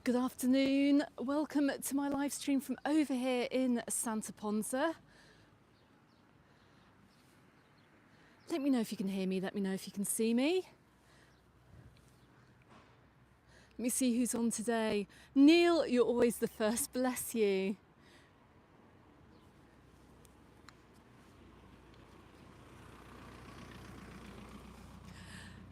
Good afternoon, welcome to my live stream from over here in Santa Ponsa. Let me know if you can hear me, let me know if you can see me. Let me see who's on today. Neil, you're always the first, bless you.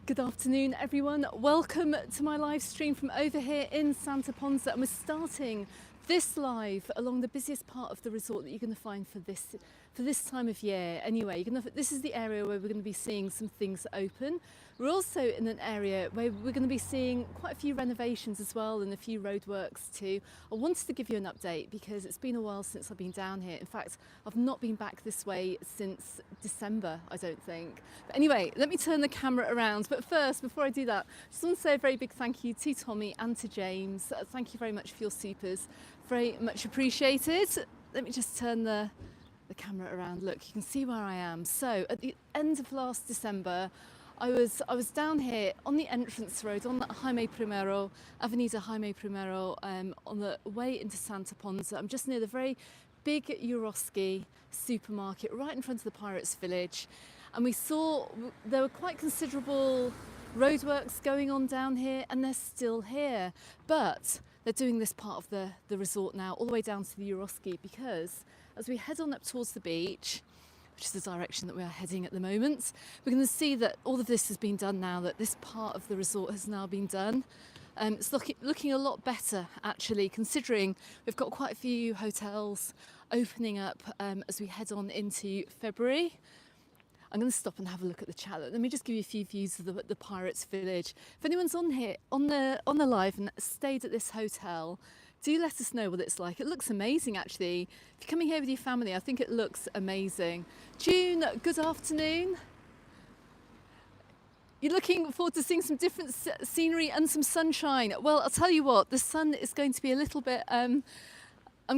Good afternoon everyone, welcome to my live stream from over here in Santa Ponsa, and we're starting this live along the busiest part of the resort that you're going to find for this time of year. Anyway, this is the area where we're going to be seeing some things open. We're also in an area where we're going to be seeing quite a few renovations as well and a few roadworks too. I wanted to give you an update because it's been a while since I've been down here. In fact, I've not been back this way since December, I don't think. But anyway, let me turn the camera around. But first, before I do that, I just want to say a very big thank you to Tommy and to James. Thank you very much for your supers. Very much appreciated. Let me just turn the camera around. Look, you can see where I am. So at the end of last December, I was down here on the entrance road on the Avenida Jaime Primero, on the way into Santa Ponsa. I'm just near the very big Eurosky supermarket right in front of the Pirates Village, and we saw there were quite considerable roadworks going on down here, and they're still here, but they're doing this part of the resort now all the way down to the Eurosky, because as we head on up towards the beach, which is the direction that we are heading at the moment, we're going to see that all of this has been done now, that this part of the resort has now been done. It's looking a lot better actually, considering we've got quite a few hotels opening up as we head on into February. I'm going to stop and have a look at the chat. Let me just give you a few views of the Pirates Village. If anyone's on here on the live and stayed at this hotel, do let us know what it's like. It looks amazing actually. If you're coming here with your family, I think it looks amazing. June, good afternoon. You're looking forward to seeing some different scenery and some sunshine. Well, I'll tell you what, the sun is going to be a little bit, I'm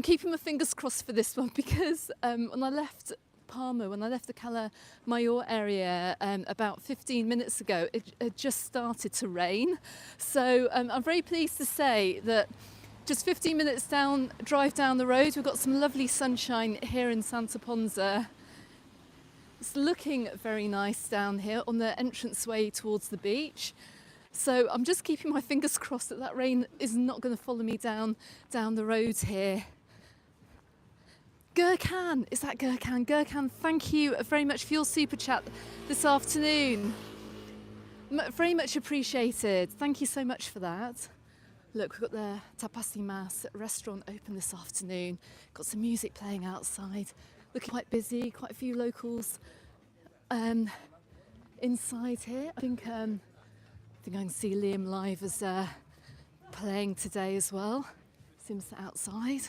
keeping my fingers crossed for this one, because when I left Palma, when I left the Calma area about 15 minutes ago, it had just started to rain. So I'm very pleased to say that just 15 minutes drive down the road, we've got some lovely sunshine here in Santa Ponsa. It's looking very nice down here on the entranceway towards the beach. So I'm just keeping my fingers crossed that rain is not going to follow me down the road here. Gurkhan, is that Gurkhan? Gurkhan, thank you very much for your super chat this afternoon. Very much appreciated. Thank you so much for that. Look, we've got the Tapas y Mas restaurant open this afternoon. Got some music playing outside. Looking quite busy, quite a few locals inside here. I think I can see Liam live as playing today as well. Seems outside.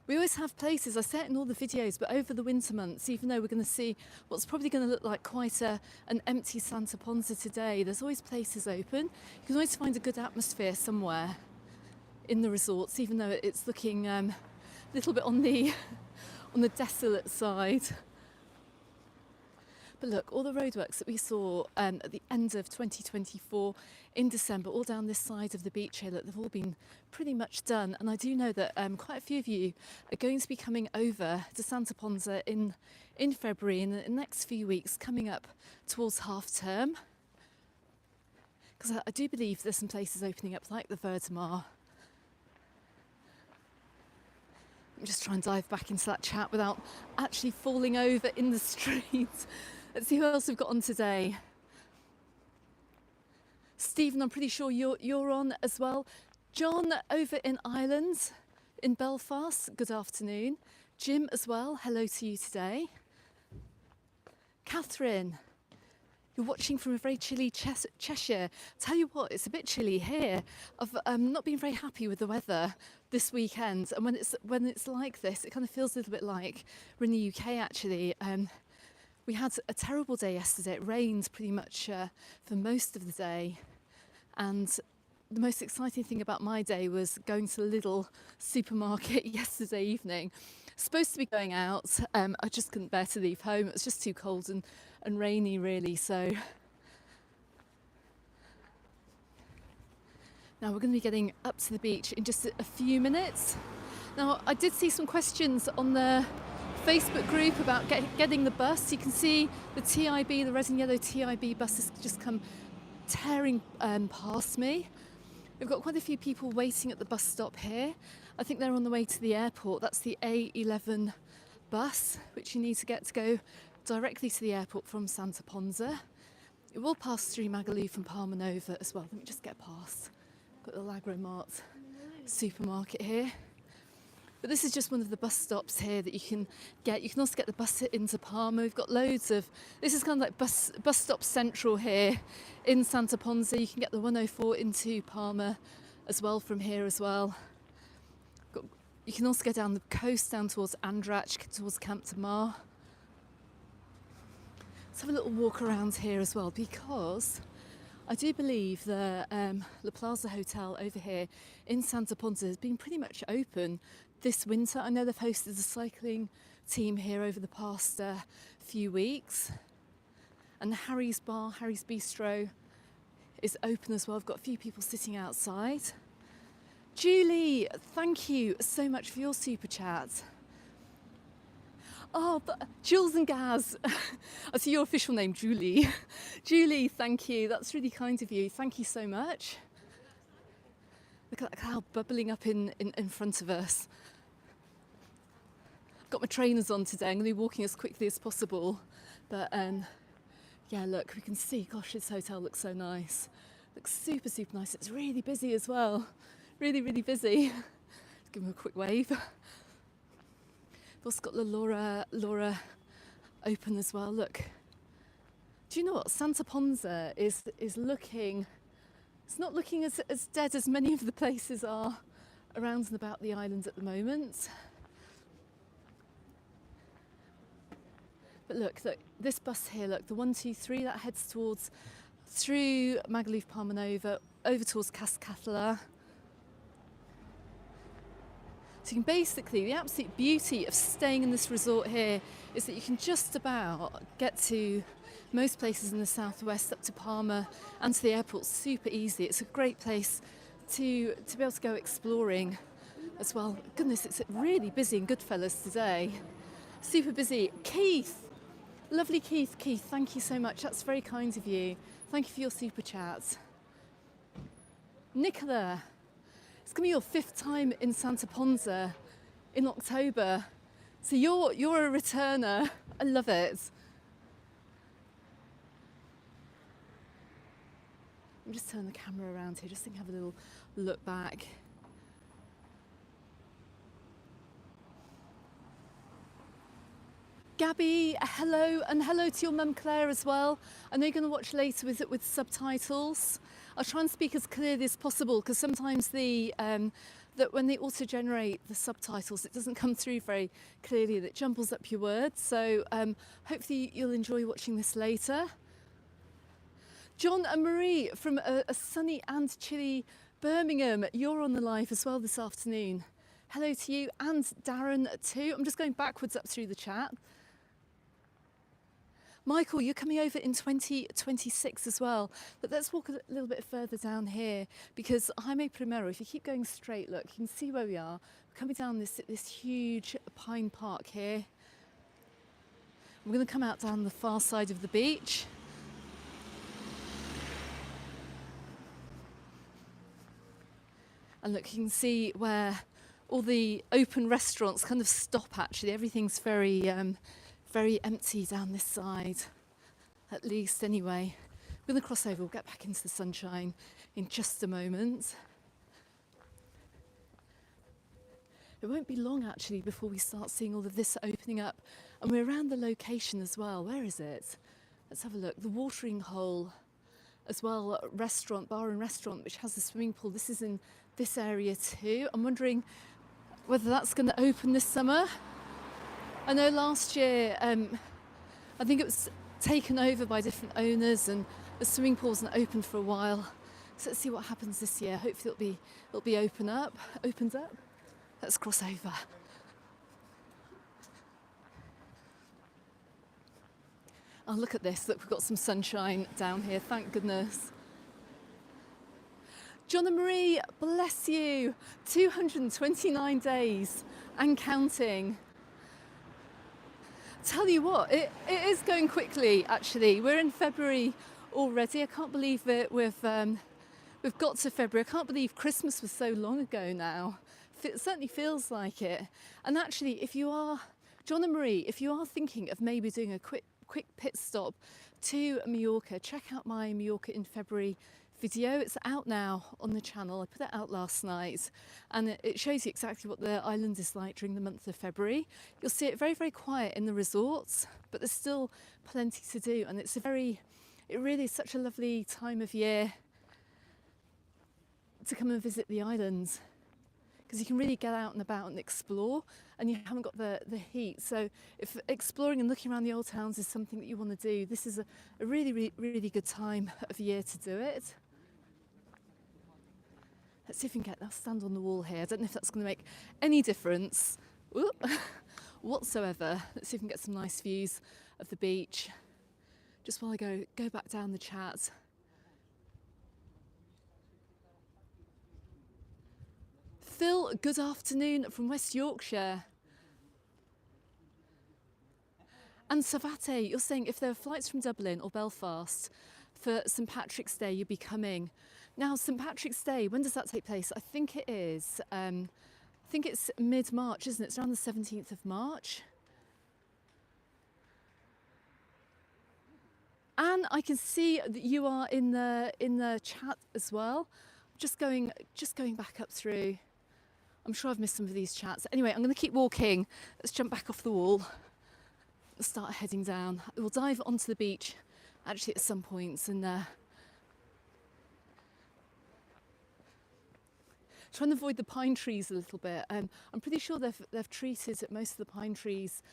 We always have places, I say it in all the videos, but over the winter months, even though we're going to see what's probably going to look like quite an empty Santa Ponsa today, there's always places open. You can always find a good atmosphere somewhere in the resorts, even though it's looking a little bit on the desolate side. But look, all the roadworks that we saw at the end of 2024 in December, all down this side of the beach here, look, they've all been pretty much done. And I do know that quite a few of you are going to be coming over to Santa Ponsa in February, in the next few weeks, coming up towards half term. Because I do believe there's some places opening up, like the Verdemar. Let me just try and dive back into that chat without actually falling over in the street. Let's see who else we've got on today. Stephen, I'm pretty sure you're on as well. John over in Ireland, in Belfast, good afternoon. Jim as well, hello to you today. Catherine, you're watching from a very chilly Cheshire. Tell you what, it's a bit chilly here. I've not been very happy with the weather this weekend, and when it's like this, it kind of feels a little bit like we're in the UK actually. We had a terrible day yesterday. It rained pretty much for most of the day, and the most exciting thing about my day was going to the Lidl supermarket yesterday evening. Supposed to be going out, I just couldn't bear to leave home. It was just too cold and rainy really, so Now we're going to be getting up to the beach in just a few minutes. Now I did see some questions on the Facebook group about getting the bus. You can see the TIB, the red and yellow TIB bus has just come tearing past me. We've got quite a few people waiting at the bus stop here. I think they're on the way to the airport. That's the A11 bus, which you need to get to go directly to the airport from Santa Ponsa. It will pass through Magaluf and Palma Nova as well. Let me just get past. Got the Lagro Mart supermarket here. But this is just one of the bus stops here that you can get. You can also get the bus into Palma. We've got loads of, this is kind of like bus stop central here in Santa Ponsa. You can get the 104 into Palma as well from here as well. You can also go down the coast, down towards Andrach, towards Camp de Mar. Let's have a little walk around here as well, because I do believe the La Plaza Hotel over here in Santa Ponsa has been pretty much open this winter. I know they've hosted a cycling team here over the past few weeks. And Harry's Bar, Harry's Bistro is open as well. I've got a few people sitting outside. Julie, thank you so much for your super chat. Oh, but Jules and Gaz. I see your official name, Julie. Julie, thank you. That's really kind of you. Thank you so much. Look at that cloud bubbling up in front of us. I've got my trainers on today. I'm going to be walking as quickly as possible. But yeah, look, we can see, gosh, this hotel looks so nice. Looks super, super nice. It's really busy as well. Really, really busy. Let's give them a quick wave. We've also got the Laura open as well. Look, do you know what? Santa Ponsa is looking, it's not looking as dead as many of the places are around and about the island at the moment. But look, this bus here, look, the 123, that heads towards, through Magaluf Palma Nova, over towards Cascathala. So you can basically, the absolute beauty of staying in this resort here is that you can just about get to most places in the southwest, up to Palma and to the airport super easy. It's a great place to be able to go exploring as well. Goodness, it's really busy in Goodfellas today. Super busy. Keith, lovely Keith. Keith, thank you so much. That's very kind of you. Thank you for your super chat. Nicola. It's going to be your 5th time in Santa Ponsa in October. So you're a returner. I love it. Let me just turn the camera around here just so you can have a little look back. Gabby, hello, and hello to your mum Claire as well. I know you're going to watch later with subtitles. I'll try and speak as clearly as possible because sometimes that when they auto-generate the subtitles, it doesn't come through very clearly and it jumbles up your words. So hopefully you'll enjoy watching this later. John and Marie from a sunny and chilly Birmingham, you're on the live as well this afternoon. Hello to you, and Darren too. I'm just going backwards up through the chat. Michael, you're coming over in 2026 as well. But let's walk a little bit further down here because Jaime Primero, if you keep going straight, look, you can see where we are. We're coming down this huge pine park here. We're going to come out down the far side of the beach. And look, you can see where all the open restaurants kind of stop actually. Everything's very empty down this side, at least anyway. We're going to cross over, we'll get back into the sunshine in just a moment. It won't be long actually before we start seeing all of this opening up. And we're around the location as well. Where is it? Let's have a look. The watering hole as well, bar and restaurant, which has a swimming pool. This is in this area too. I'm wondering whether that's going to open this summer. I know last year, I think it was taken over by different owners and the swimming pool wasn't open for a while. So let's see what happens this year. Hopefully it'll be opened up. Let's cross over. Oh, look at this. Look, we've got some sunshine down here. Thank goodness. John and Marie, bless you. 229 days and counting. Tell you what, it is going quickly actually. We're in February already. I can't believe it. We've got to February. I can't believe Christmas was so long ago now. It certainly feels like it. And actually, if you are, John and Marie, if you are thinking of maybe doing a quick pit stop to Mallorca, check out my Mallorca in February video. It's out now on the channel. I put it out last night and it shows you exactly what the island is like during the month of February. You'll see it very, very quiet in the resorts, but there's still plenty to do, and it really is such a lovely time of year to come and visit the islands, because you can really get out and about and explore, and you haven't got the heat. So if exploring and looking around the old towns is something that you want to do, this is a really, really, really good time of year to do it. Let's see if we can I'll stand on the wall here. I don't know if that's going to make any difference whatsoever. Let's see if we can get some nice views of the beach just while I go back down the chat. Phil, good afternoon from West Yorkshire. And Savate, you're saying if there are flights from Dublin or Belfast for St Patrick's Day, you'd be coming. Now, St Patrick's Day, when does that take place? I think it is. I think it's mid-March, isn't it? It's around the 17th of March. Anne, I can see that you are in the chat as well. Just going back up through. I'm sure I've missed some of these chats. Anyway, I'm going to keep walking. Let's jump back off the wall. Let's start heading down. We'll dive onto the beach actually at some points and trying to avoid the pine trees a little bit. I'm pretty sure they've treated most of the pine trees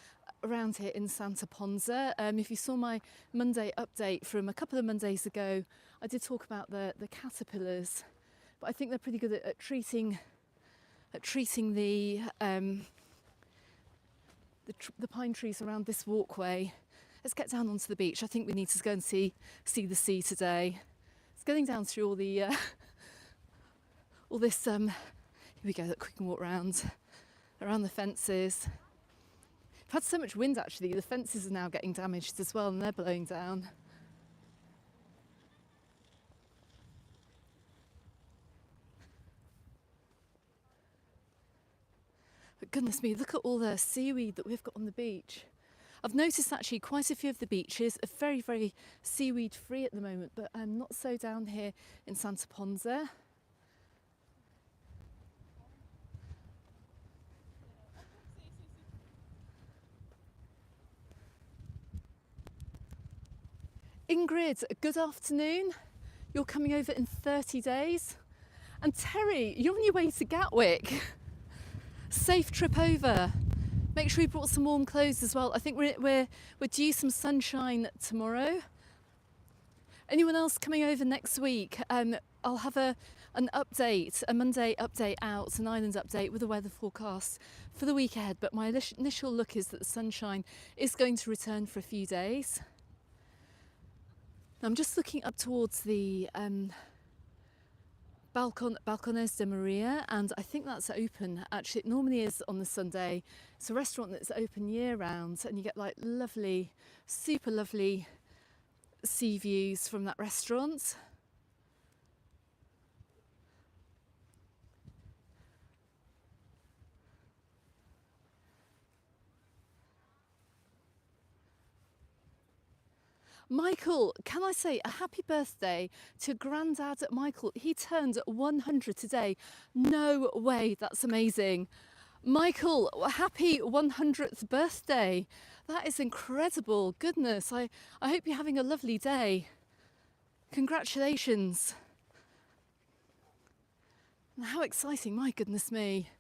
around here in Santa Ponsa. If you saw my Monday update from a couple of Mondays ago, I did talk about the caterpillars, but I think they're pretty good at treating the pine trees around this walkway. Let's get down onto the beach. I think we need to go and see the sea today. It's getting down through all the all this. Here we go. Look, we can walk around the fences. I've had so much wind actually. The fences are now getting damaged as well, and they're blowing down. But goodness me, look at all the seaweed that we've got on the beach. I've noticed actually quite a few of the beaches are very, very seaweed free at the moment, but not so down here in Santa Ponsa. Ingrid, good afternoon. You're coming over in 30 days. And Terry, you're on your way to Gatwick. Safe trip over. Make sure you brought some warm clothes as well. I think we're due some sunshine tomorrow. Anyone else coming over next week? I'll have an update, a Monday update out, an island update with a weather forecast for the week ahead. But my initial look is that the sunshine is going to return for a few days. I'm just looking up towards the Balcones de Maria, and I think that's open. Actually, it normally is on the Sunday. It's a restaurant that's open year round, and you get like lovely, super lovely sea views from that restaurant. Michael, can I say a happy birthday to Grandad Michael? He turned 100 today. No way, that's amazing. Michael, happy 100th birthday. That is incredible. Goodness, I hope you're having a lovely day. Congratulations. How exciting, my goodness me.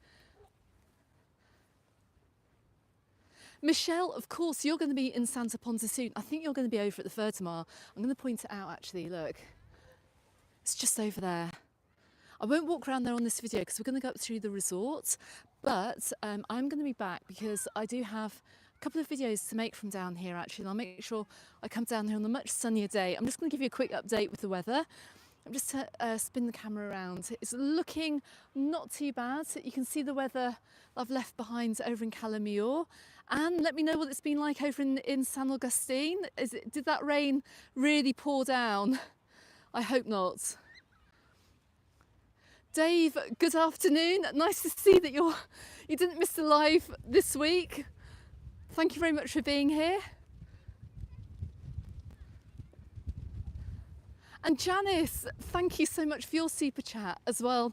Michelle, of course, you're going to be in Santa Ponsa soon. I think you're going to be over at the Fertamar. I'm going to point it out actually, look. It's just over there. I won't walk around there on this video because we're going to go up through the resort, but I'm going to be back because I do have a couple of videos to make from down here actually, and I'll make sure I come down here on a much sunnier day. I'm just going to give you a quick update with the weather. I'm just to spin the camera around. It's looking not too bad. You can see the weather I've left behind over in Calma. And let me know what it's been like over in San Agustin. Did that rain really pour down? I hope not. Dave, good afternoon. Nice to see that you didn't miss the live this week. Thank you very much for being here. And Janice, thank you so much for your super chat as well,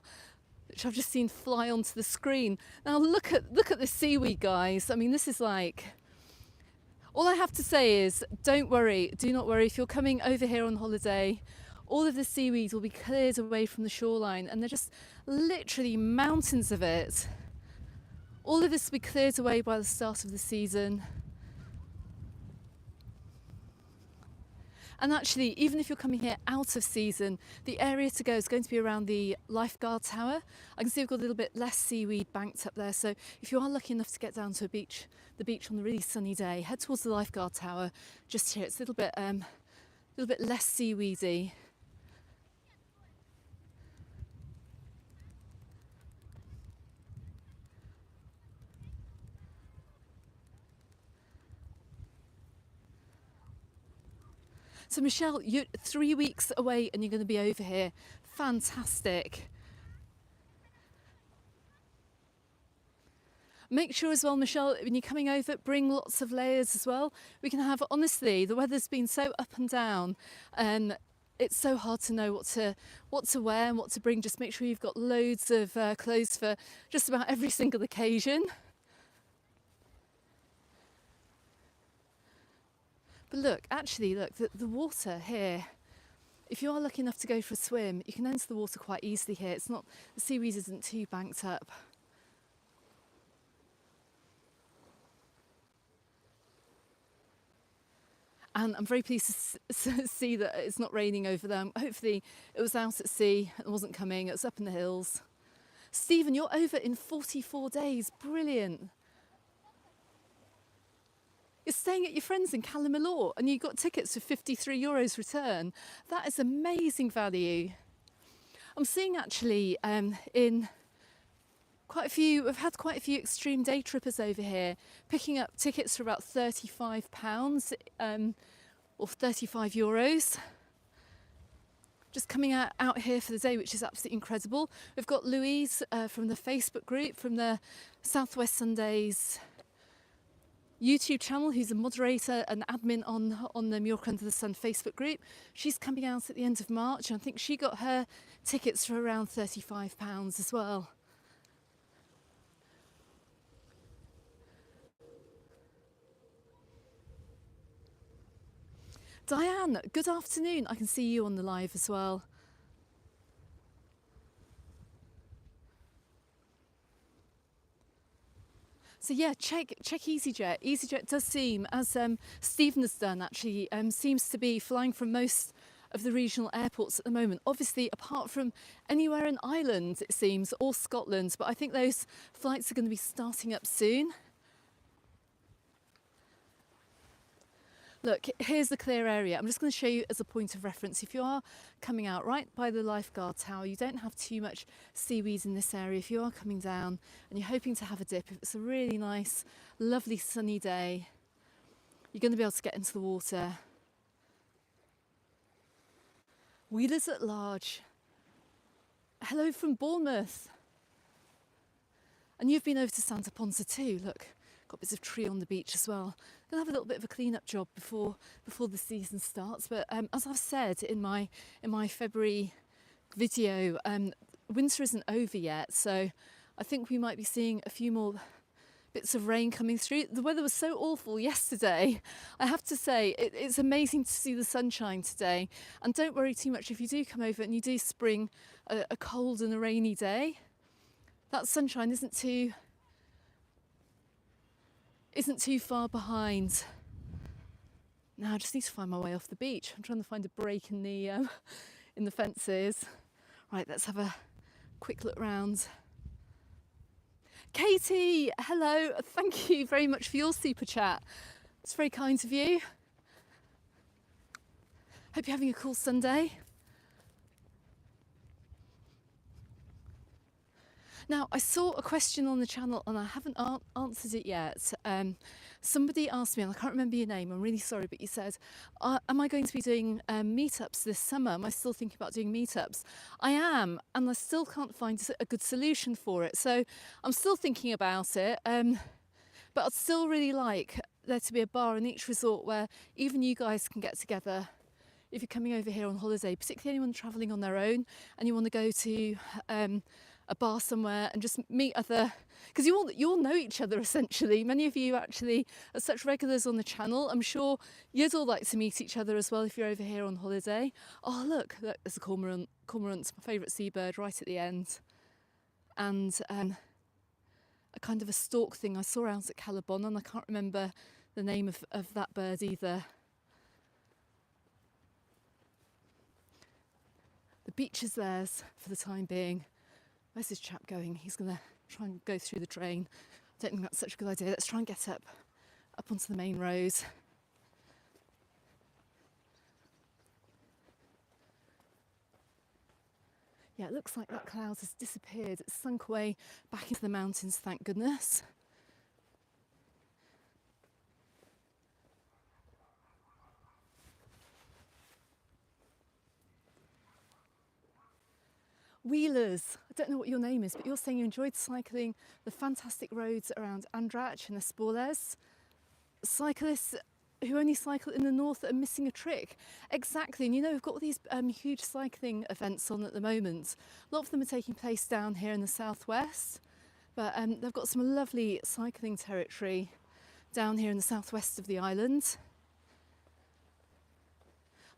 which I've just seen fly onto the screen. Now look at this seaweed, guys. I mean, this is like, all I have to say is, don't worry, do not worry. If you're coming over here on holiday, all of the seaweed will be cleared away from the shoreline, and they're just literally mountains of it. All of this will be cleared away by the start of the season. And actually, even if you're coming here out of season, the area to go is going to be around the lifeguard tower. I can see we've got a little bit less seaweed banked up there. So if you are lucky enough to get down to the beach on a really sunny day, head towards the lifeguard tower just here. It's a little bit less seaweedy. So Michelle, you're 3 weeks away and you're going to be over here. Fantastic. Make sure as well, Michelle, when you're coming over, bring lots of layers as well. We can have, honestly, the weather's been so up and down and it's so hard to know what to wear and what to bring. Just make sure you've got loads of clothes for just about every single occasion. But look, actually, look, the water here, if you are lucky enough to go for a swim, you can enter the water quite easily here. It's not, the seaweed isn't too banked up. And I'm very pleased to see that it's not raining over there. Hopefully it was out at sea and wasn't coming, it was up in the hills. Stephen, you're over in 44 days, brilliant. You're staying at your friends in Calma and you got tickets for €53 return. That is amazing value. I'm seeing actually in quite a few, we've had quite a few extreme day trippers over here picking up tickets for about £35 or €35. Just coming out here for the day, which is absolutely incredible. We've got Louise from the Facebook group, from the Southwest Sundays YouTube channel, who's a moderator and admin on the Mallorca Under the Sun Facebook group. She's coming out at the end of March, and I think she got her tickets for around £35 as well. Diane, good afternoon. I can see you on the live as well. So yeah, check EasyJet. EasyJet does seem, as Stephen has done actually, seems to be flying from most of the regional airports at the moment. Obviously, apart from anywhere in Ireland, it seems, or Scotland, but I think those flights are going to be starting up soon. Look, here's the clear area. I'm just going to show you as a point of reference. If you are coming out right by the lifeguard tower, you don't have too much seaweed in this area. If you are coming down and you're hoping to have a dip, if it's a really nice, lovely sunny day, you're going to be able to get into the water. Wheelers at large. Hello from Bournemouth. And you've been over to Santa Ponsa too. Look, got bits of tree on the beach as well. Gonna have a little bit of a clean-up job before the season starts. But as I've said in my February video, winter isn't over yet, so I think we might be seeing a few more bits of rain coming through. The weather was so awful yesterday. I have to say, it's amazing to see the sunshine today. And don't worry too much if you do come over and you do spring a cold and a rainy day. That sunshine isn't too far behind. Now I just need to find my way off the beach. I'm trying to find a break in the fences. Right, let's have a quick look round. Katie, hello. Thank you very much for your super chat. It's very kind of you. Hope you're having a cool Sunday. Now, I saw a question on the channel and I haven't answered it yet. Somebody asked me, and I can't remember your name, I'm really sorry, but you said, am I going to be doing meetups this summer? Am I still thinking about doing meetups? I am, and I still can't find a good solution for it. So I'm still thinking about it, but I'd still really like there to be a bar in each resort where even you guys can get together if you're coming over here on holiday, particularly anyone travelling on their own and you want to go to a bar somewhere and just meet other, because you all know each other essentially. Many of you actually are such regulars on the channel. I'm sure you'd all like to meet each other as well if you're over here on holiday. Oh look, there's a cormorant. Cormorant's my favourite seabird right at the end. And a kind of a stork thing I saw out at Calma, and I can't remember the name of that bird either. The beach is theirs for the time being. Where's this chap going? He's going to try and go through the drain. I don't think that's such a good idea. Let's try and get up onto the main road. Yeah, it looks like that cloud has disappeared. It's sunk away back into the mountains, thank goodness. Wheelers, I don't know what your name is, but you're saying you enjoyed cycling the fantastic roads around Andrach and Esporles. Cyclists who only cycle in the north are missing a trick. Exactly, and you know, we've got all these huge cycling events on at the moment. A lot of them are taking place down here in the southwest, but they've got some lovely cycling territory down here in the southwest of the island.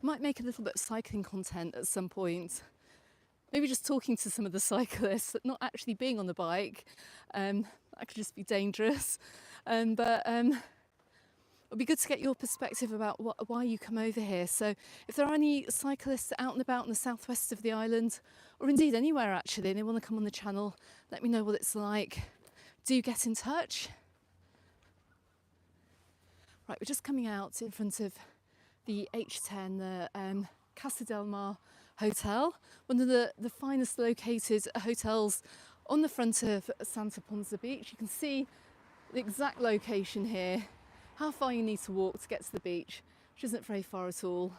I might make a little bit of cycling content at some point. Maybe just talking to some of the cyclists, not actually being on the bike. That could just be dangerous. But it'll be good to get your perspective about why you come over here. So if there are any cyclists out and about in the southwest of the island, or indeed anywhere actually, and they want to come on the channel, let me know what it's like. Do get in touch. Right, we're just coming out in front of the H10, the Casa del Mar Hotel, one of the finest located hotels on the front of Santa Ponsa beach. You can see the exact location here, how far you need to walk to get to the beach, which isn't very far at all.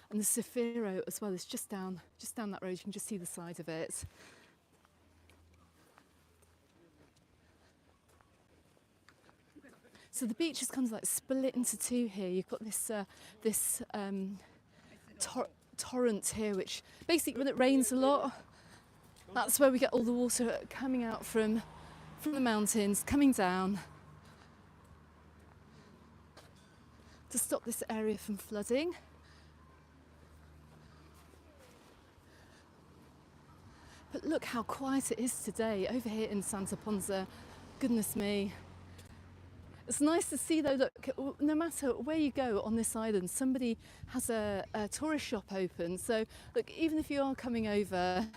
And the Cefiro as well is just down that road. You can just see the side of it. So the beach is kind of like split into two here. You've got this torrent here, which basically when it rains a lot, that's where we get all the water coming out from the mountains, coming down to stop this area from flooding. But look how quiet it is today over here in Santa Ponsa. Goodness me. It's nice to see though, look, no matter where you go on this island, somebody has a tourist shop open. So look, even if you are coming over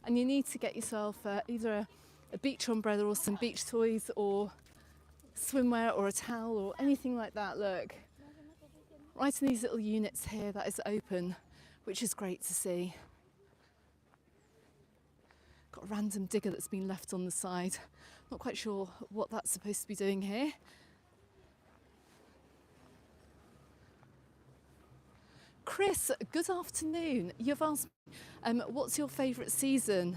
and you need to get yourself either a beach umbrella or some beach toys or swimwear or a towel or anything like that, look, right in these little units here that is open, which is great to see. Got a random digger that's been left on the side. Not quite sure what that's supposed to be doing here. Chris, good afternoon. You've asked me, what's your favourite season?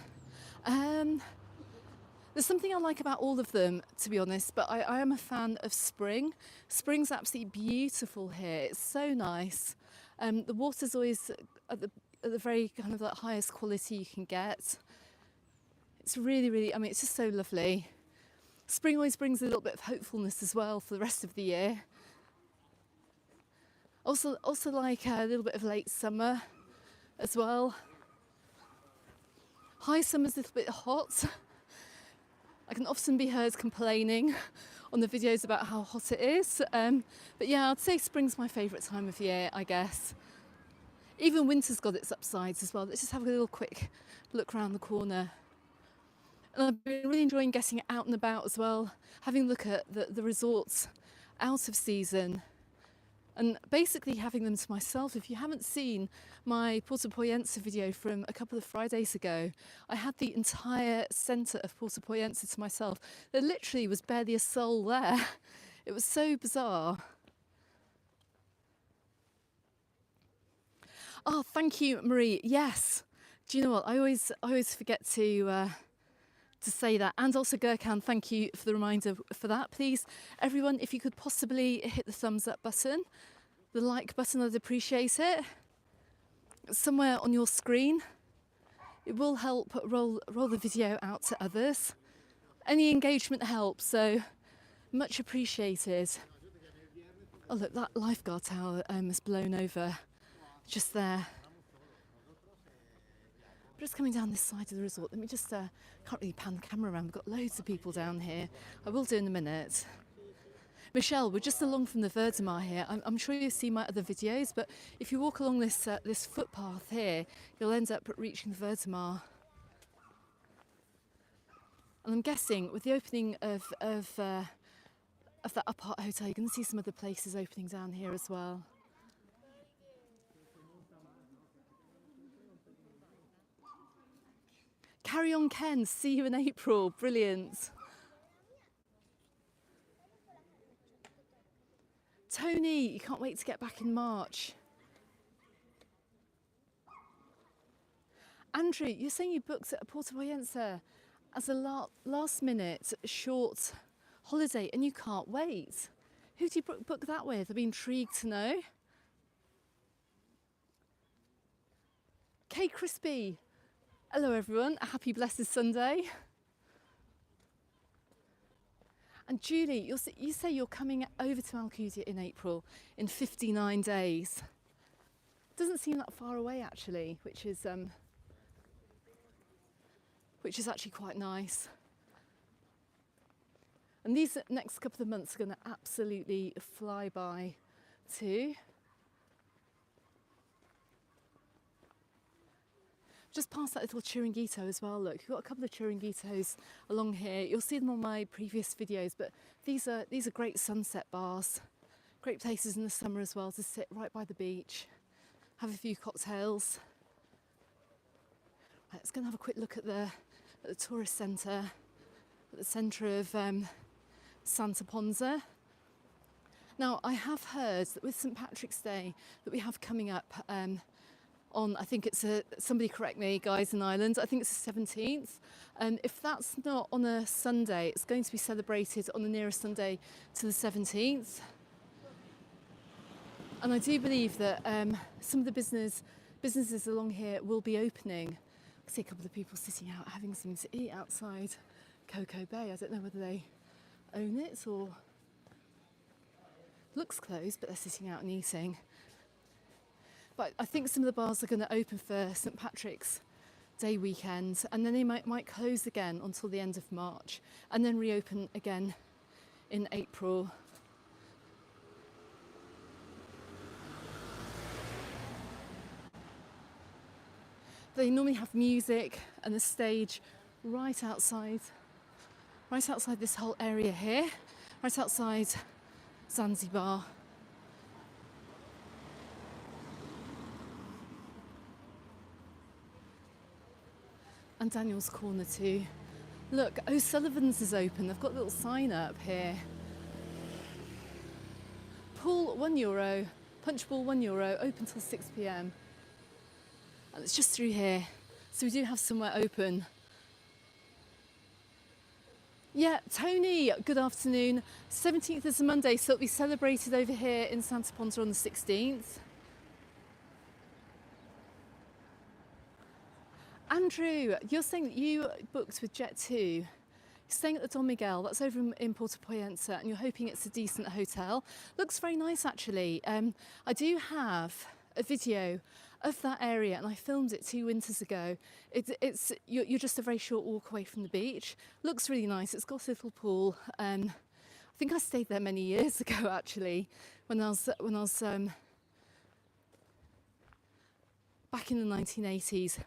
There's something I like about all of them, to be honest, but I am a fan of spring. Spring's absolutely beautiful here. It's so nice. The water's always at the very kind of the highest quality you can get. It's really, really, I mean, it's just so lovely. Spring always brings a little bit of hopefulness as well for the rest of the year. Also like a little bit of late summer as well. High summer's a little bit hot. I can often be heard complaining on the videos about how hot it is. But yeah, I'd say spring's my favourite time of year, I guess. Even winter's got its upsides as well. Let's just have a little quick look around the corner. And I've been really enjoying getting out and about as well, having a look at the resorts out of season. and basically having them to myself. If you haven't seen my Ponsa Mallorca video from a couple of Fridays ago, I had the entire centre of Ponsa Mallorca to myself. There literally was barely a soul there. It was so bizarre. Oh, thank you, Marie. Yes. Do you know what? I always forget to say that. And also Gurkhan, thank you for the reminder for that. Please, everyone, if you could possibly hit the thumbs up button, the like button, I'd appreciate it. Somewhere on your screen. It will help roll the video out to others. Any engagement helps, so much appreciated. Oh look, that lifeguard tower has blown over just there. Just coming down this side of the resort. Let me just, can't really pan the camera around. We've got loads of people down here. I will do in a minute. Michelle, we're just along from the Verdemar here. I'm sure you've seen my other videos, but if you walk along this this footpath here, you'll end up reaching the Verdemar. And I'm guessing with the opening of that apart hotel, you're going to see some other places opening down here as well. Carry on, Ken. See you in April. Brilliant. Tony, you can't wait to get back in March. Andrew, you're saying you booked a Ponsa Mallorca as a last minute short holiday and you can't wait. Who do you book that with? I'd be intrigued to know. Kay Crispy. Hello everyone, a happy blessed Sunday. And Julie, you say you're coming over to Alcudia in April in 59 days. Doesn't seem that far away actually, which is actually quite nice. And these next couple of months are going to absolutely fly by too. Just past that little chiringuito as well, look, we've got a couple of chiringuitos along here. You'll see them on my previous videos, but these are great sunset bars. Great places in the summer as well to sit right by the beach, have a few cocktails. Right, let's go and have a quick look at the tourist centre, at the centre of Santa Ponsa. Now, I have heard that with St Patrick's Day that we have coming up on, I think it's somebody correct me, guys in Ireland, I think it's the 17th. If that's not on a Sunday, it's going to be celebrated on the nearest Sunday to the 17th. And I do believe that some of the businesses along here will be opening. I see a couple of people sitting out having something to eat outside Coco Bay. I don't know whether they own it or looks closed, but they're sitting out and eating. But I think some of the bars are going to open for St Patrick's Day weekend, and then they might close again until the end of March, and then reopen again in April. They normally have music and a stage right outside this whole area here, right outside Zanzibar. And Daniel's Corner too. Look, O'Sullivan's is open. They've got a little sign up here. Pool €1, punch ball €1, open till 6 p.m. And it's just through here. So we do have somewhere open. Yeah, Tony, good afternoon. 17th is a Monday, so it'll be celebrated over here in Santa Ponsa on the 16th. Andrew, you're saying that you booked with Jet2. You're staying at the Don Miguel, that's over in Ponsa Mallorca, and you're hoping it's a decent hotel. Looks very nice actually. I do have a video of that area and I filmed it 2 winters ago. You're just a very short walk away from the beach. Looks really nice, it's got a little pool. I think I stayed there many years ago actually, when I was back in the 1980s.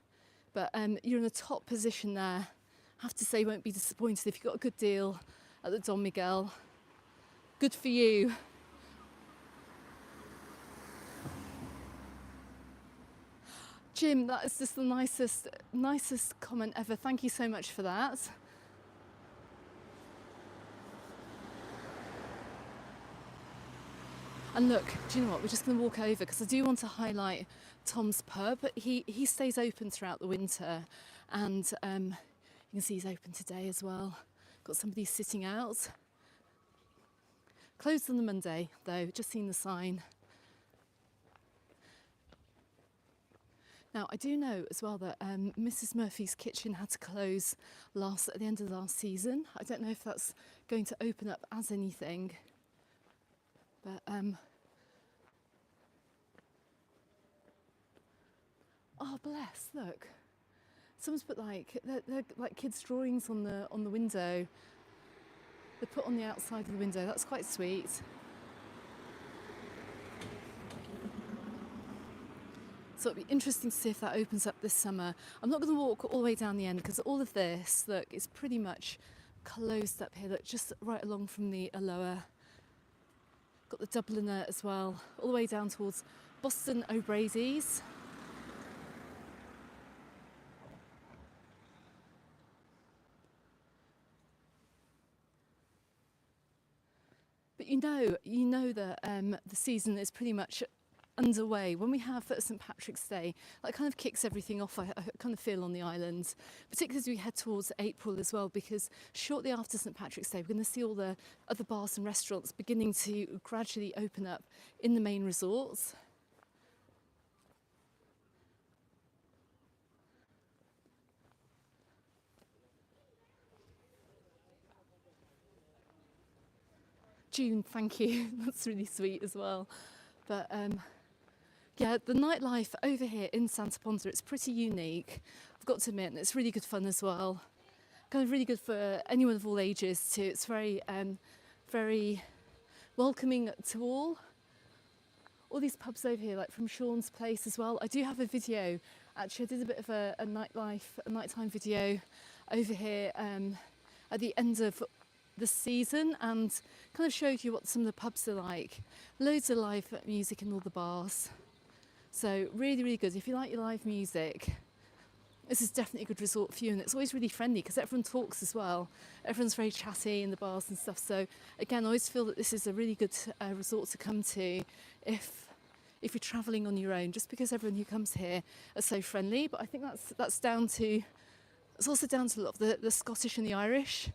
But you're in a top position there. I have to say, won't be disappointed if you got a good deal at the Don Miguel. Good for you. Jim, that is just the nicest comment ever. Thank you so much for that. And look, do you know what? We're just going to walk over because I do want to highlight Tom's pub. He stays open throughout the winter, and you can see he's open today as well. Got somebody sitting out. Closed on the Monday though, just seen the sign. Now I do know as well that Mrs. Murphy's kitchen had to close at the end of the last season. I don't know if that's going to open up as anything. But oh bless, look. Someone's put they're like kids' drawings on the window. They're put on the outside of the window. That's quite sweet. So it'll be interesting to see if that opens up this summer. I'm not going to walk all the way down the end because all of this, look, is pretty much closed up here. Look, just right along from the Alloa. Got the Dubliner as well, all the way down towards Boston O'Brady's. But you know that the season is pretty much underway. When we have St Patrick's Day, that kind of kicks everything off, I kind of feel, on the island, particularly as we head towards April as well, because shortly after St Patrick's Day we're going to see all the other bars and restaurants beginning to gradually open up in the main resorts. June, thank you. That's really sweet as well. But yeah, the nightlife over here in Santa Ponsa, it's pretty unique, I've got to admit, and it's really good fun as well. Kind of really good for anyone of all ages too. It's very, very welcoming to all. All these pubs over here, like from Sean's place as well. I do have a video, actually I did a bit of a nighttime video over here at the end of the season and kind of showed you what some of the pubs are like. Loads of live music in all the bars. So really, really good. If you like your live music, this is definitely a good resort for you, and it's always really friendly because everyone talks as well. Everyone's very chatty in the bars and stuff. So again, I always feel that this is a really good resort to come to if you're travelling on your own, just because everyone who comes here are so friendly. But I think that's down to, it's also down to a lot of the Scottish and the Irish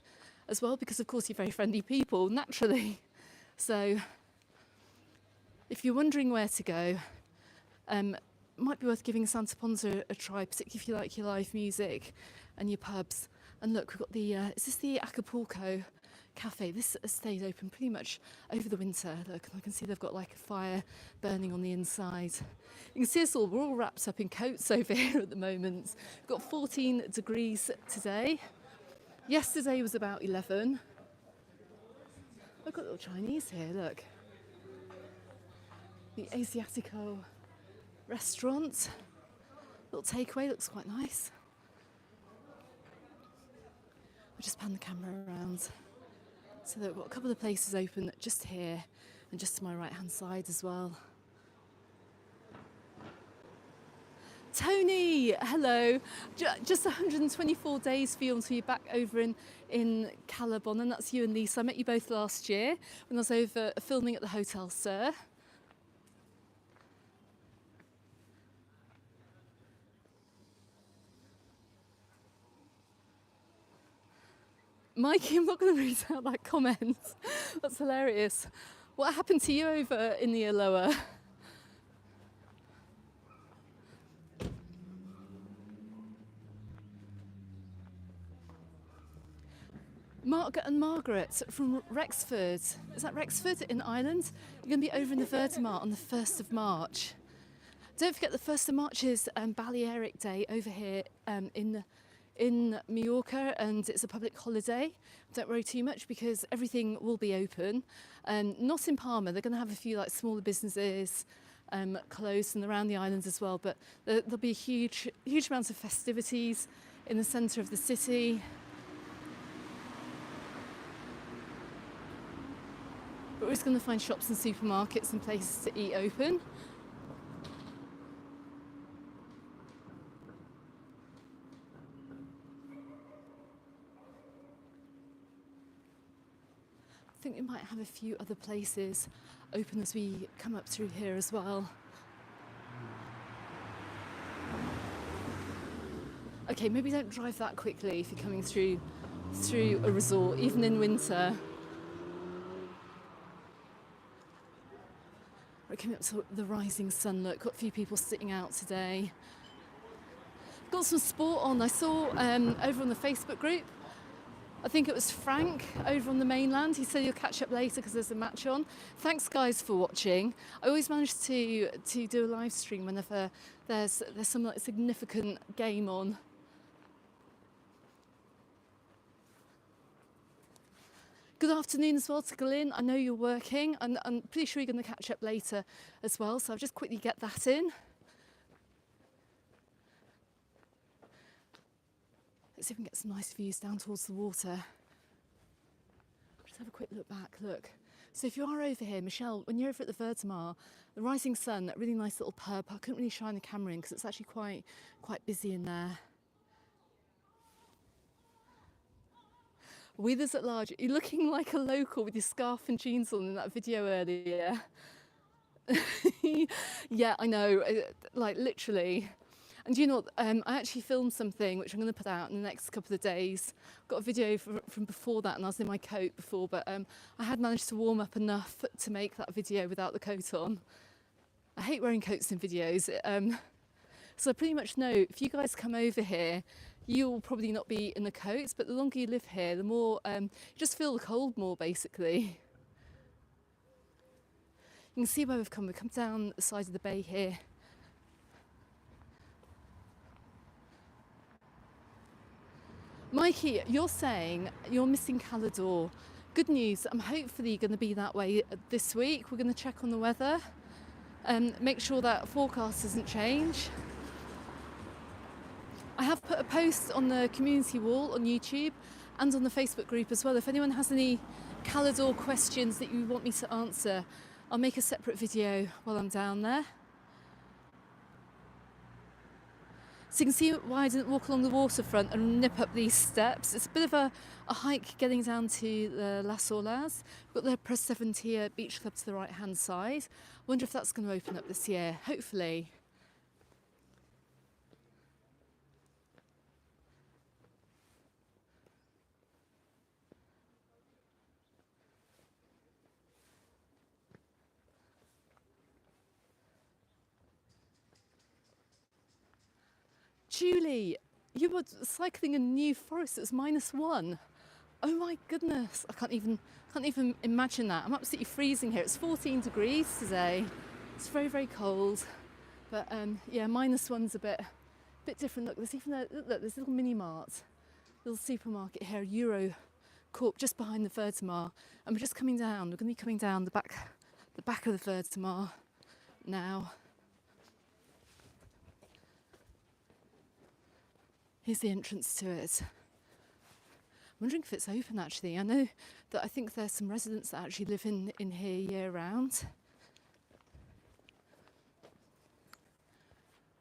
as well, because of course you're very friendly people naturally. So if you're wondering where to go, might be worth giving Santa Ponsa a try, particularly if you like your live music and your pubs. And look, we've got the is this the Acapulco cafe? This stays open pretty much over the winter. Look, I can see they've got like a fire burning on the inside. You can see us all, we're all wrapped up in coats over here at the moment. We've got 14 degrees today. Yesterday was about 11. I've got little Chinese here, look. The Asiatico restaurant. Little takeaway, looks quite nice. We'll just pan the camera around. So we've got a couple of places open just here and just to my right hand side as well. Tony, hello. Just 124 days for you until you're back over in Calabon, and that's you and Lisa. I met you both last year when I was over filming at the Hotel Sir. Mikey, I'm not going to read out that comment. That's hilarious. What happened to you over in the Alloa? Mark and Margaret from Rexford. Is that Rexford in Ireland? You're going to be over in the Verdemar on the 1st of March. Don't forget the 1st of March is Balearic Day over here in Mallorca, and it's a public holiday. Don't worry too much because everything will be open. Not in Palma, they're going to have a few like smaller businesses closed and around the islands as well, but there'll be huge amounts of festivities in the centre of the city. But we're just going to find shops and supermarkets and places to eat open. think we might have a few other places open as we come up through here as well. Okay, maybe don't drive that quickly if you're coming through a resort, even in winter. We're coming up to the rising sun. Look, got a few people sitting out today. Got some sport on. I saw over on the Facebook group, I think it was Frank over on the mainland. He said he'll catch up later because there's a match on. Thanks guys for watching. I always manage to do a live stream whenever there's some like significant game on. Good afternoon as well to Glyn. I know you're working and I'm pretty sure you're going to catch up later as well, so I'll just quickly get that in. Let's see if we can get some nice views down towards the water. Just have a quick look back, look. So if you are over here, Michelle, when you're over at the Vertimar, the rising sun, that really nice little pub, I couldn't really shine the camera in because it's actually quite busy in there. Withers at large, you're looking like a local with your scarf and jeans on in that video earlier. Yeah, I know, like literally. And you know, I actually filmed something which I'm going to put out in the next couple of days. Got a video from before that and I was in my coat before, but I had managed to warm up enough to make that video without the coat on. I hate wearing coats in videos. So I pretty much know if you guys come over here, you'll probably not be in the coats, but the longer you live here, the more you just feel the cold more, basically. You can see where we've come down the side of the bay here. Mikey, you're saying you're missing Calidor. Good news, I'm hopefully going to be that way this week. We're going to check on the weather and make sure that forecast doesn't change. I have put a post on the community wall on YouTube and on the Facebook group as well. If anyone has any Calidor questions that you want me to answer, I'll make a separate video while I'm down there. So you can see why I didn't walk along the waterfront and nip up these steps. It's a bit of a hike getting down to the Las Olas. We've got the Preseventia Beach Club to the right hand side. Wonder if that's going to open up this year, hopefully. Julie, you were cycling in New Forest. It was -1. Oh my goodness! I can't even imagine that. I'm absolutely freezing here. It's 14 degrees today. It's very, very cold. But yeah, -1's a bit different. Look, there's even look, there's a little mini mart, little supermarket here, Euro Corp, just behind the Vertimar. And we're just coming down. We're going to be coming down the back of the Vertimar now. Here's the entrance to it. I'm wondering if it's open actually. I know that I think there's some residents that actually live in here year round.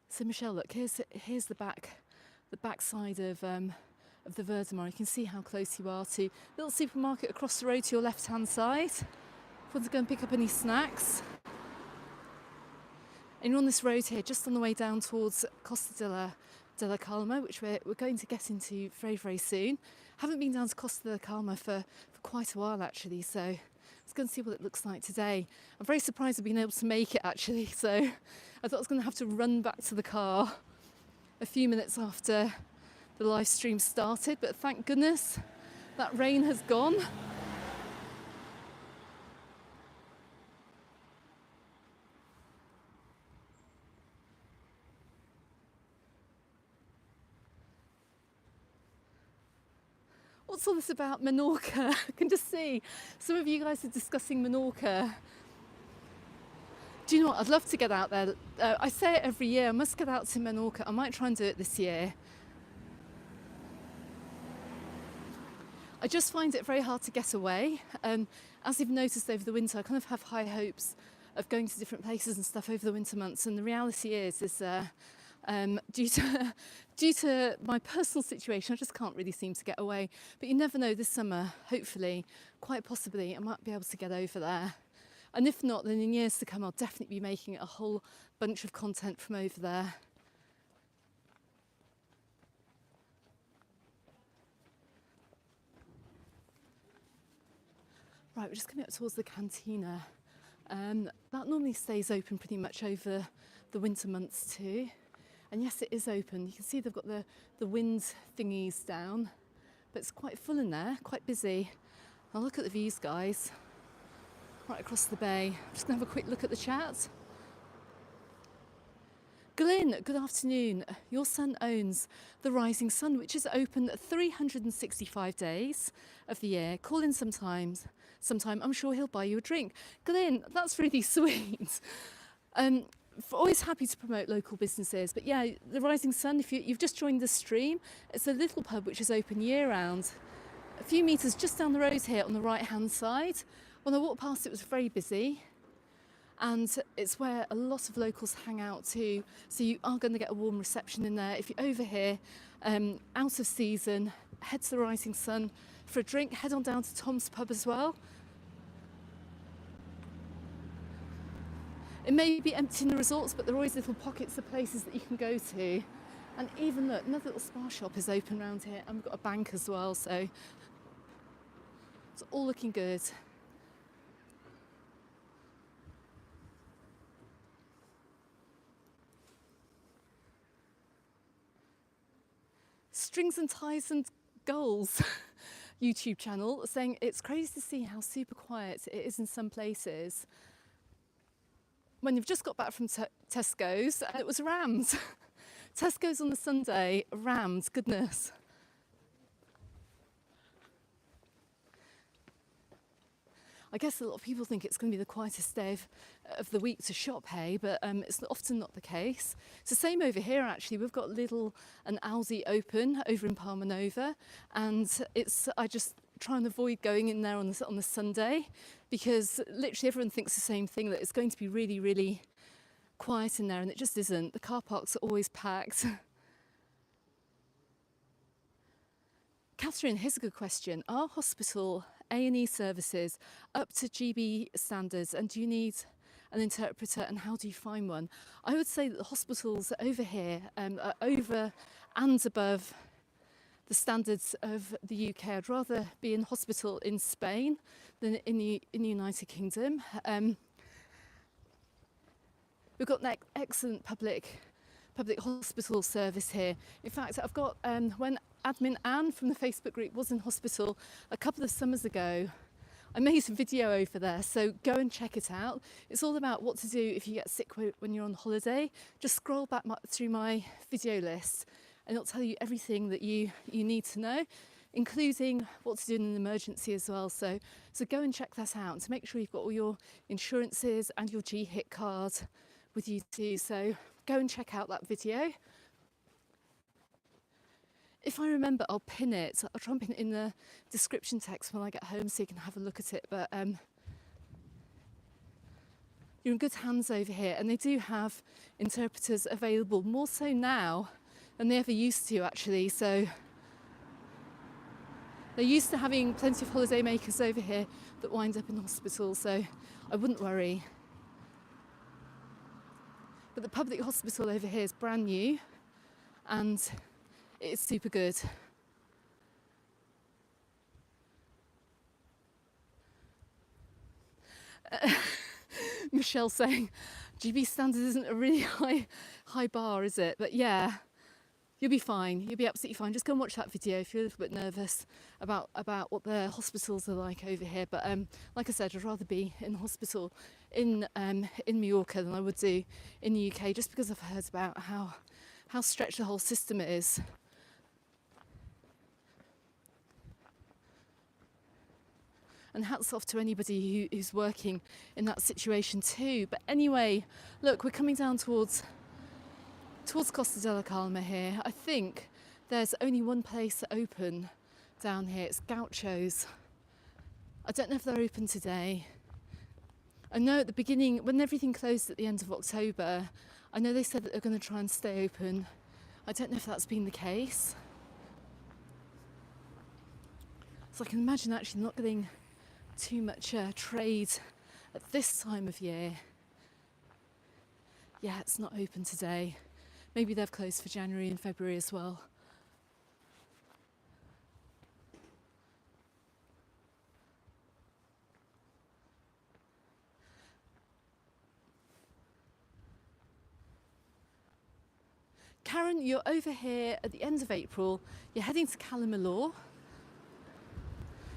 So Michelle, look, here's the back side of the Vertimar. You can see how close you are to the little supermarket across the road to your left hand side. If you want to go and pick up any snacks. And you're on this road here, just on the way down towards Costa della Calma, which we're going to get into very, very soon. Haven't been down to Costa della Calma for quite a while actually, so let's go and see what it looks like today. I'm very surprised I've been able to make it actually, so I thought I was going to have to run back to the car a few minutes after the live stream started, but thank goodness that rain has gone. What's all this about Menorca? I can just see some of you guys are discussing Menorca. Do you know what? I'd love to get out there. I say it every year, I must get out to Menorca. I might try and do it this year. I just find it very hard to get away. As you've noticed over the winter, I kind of have high hopes of going to different places and stuff over the winter months. And the reality is I Due to my personal situation, I just can't really seem to get away. But you never know, this summer, hopefully, quite possibly, I might be able to get over there. And if not, then in years to come, I'll definitely be making a whole bunch of content from over there. Right, we're just coming up towards the cantina. That normally stays open pretty much over the winter months too. And yes, it is open. You can see they've got the wind thingies down, but it's quite full in there, quite busy. Now look at the views, guys, right across the bay. I'm just gonna have a quick look at the chat. Glyn, good afternoon. Your son owns the Rising Sun, which is open 365 days of the year. Call in sometime. I'm sure he'll buy you a drink. Glyn, that's really sweet. Always happy to promote local businesses. But yeah, the Rising Sun, if you've just joined the stream, it's a little pub which is open year round. A few metres just down the road here on the right hand side. When I walked past, it was very busy. And it's where a lot of locals hang out too. So you are going to get a warm reception in there. If you're over here, out of season, head to the Rising Sun for a drink. Head on down to Tom's Pub as well. It may be empty in the resorts, but there are always little pockets of places that you can go to. And even look, another little spa shop is open around here, and we've got a bank as well, so it's all looking good. Strings and Ties and Goals YouTube channel saying it's crazy to see how super quiet it is in some places when you've just got back from Tesco's and it was rammed. Tesco's on the Sunday, rammed, goodness. I guess a lot of people think it's going to be the quietest day of the week to shop, hey, but it's often not the case. It's the same over here, actually. We've got Lidl and Aldi open over in Palma Nova, and I just try and avoid going in there on the Sunday because literally everyone thinks the same thing, that it's going to be really, really quiet in there, and it just isn't. The car parks are always packed. Catherine, here's a good question. Are hospital A&E services up to GB standards, and do you need an interpreter, and how do you find one? I would say that the hospitals over here are over and above the standards of the UK. I'd rather be in hospital in Spain than in the United Kingdom. We've got an excellent public hospital service here. In fact, I've got, when admin Anne from the Facebook group was in hospital a couple of summers ago, I made a video over there, so go and check it out. It's all about what to do if you get sick when you're on holiday. Just scroll back through my video list and it'll tell you everything that you need to know, including what to do in an emergency as well. So go and check that out to make sure you've got all your insurances and your GHIT card with you too. So go and check out that video. If I remember, I'll pin it. I'll try and pin it in the description text when I get home so you can have a look at it. But you're in good hands over here, and they do have interpreters available, more so now than they ever used to, actually. So they're used to having plenty of holiday makers over here that wind up in hospital, so I wouldn't worry. But the public hospital over here is brand new, and it's super good. Michelle saying GB standard isn't a really high bar, is it? But yeah, you'll be fine. You'll be absolutely fine. Just go and watch that video if you're a little bit nervous about what the hospitals are like over here. But like I said, I'd rather be in hospital in Mallorca than I would do in the UK, just because I've heard about how stretched the whole system is. And hats off to anybody who's working in that situation too. But anyway, look, we're coming down towards Costa della Calma here. I think there's only one place open down here. It's Gaucho's. I don't know if they're open today. I know at the beginning, when everything closed at the end of October, I know they said that they're going to try and stay open. I don't know if that's been the case. So I can imagine actually not getting too much trade at this time of year. Yeah, it's not open today. Maybe they've closed for January and February as well. Karen, you're over here at the end of April. You're heading to Calma,